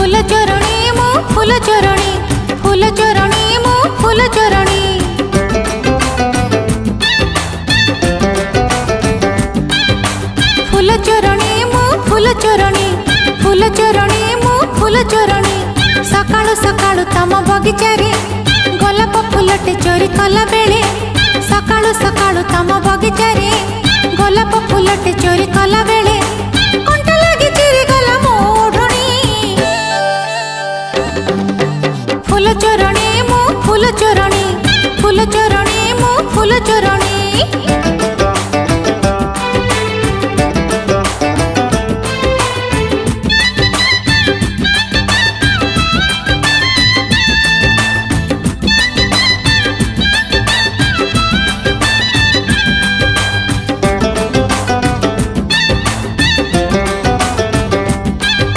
फूल चोरणी मो फूल चोरणी मो फूल चोरणी। फूल चोरणी मो फूल चोरणी मो फूल चोरणी। सकाळु सकाळु तम बगीचारे गोलाप फूलटे चोरी कला बेले। सकाळु सकाळु तम बगीचारे गोलाप फूलटे चोरी कला बेले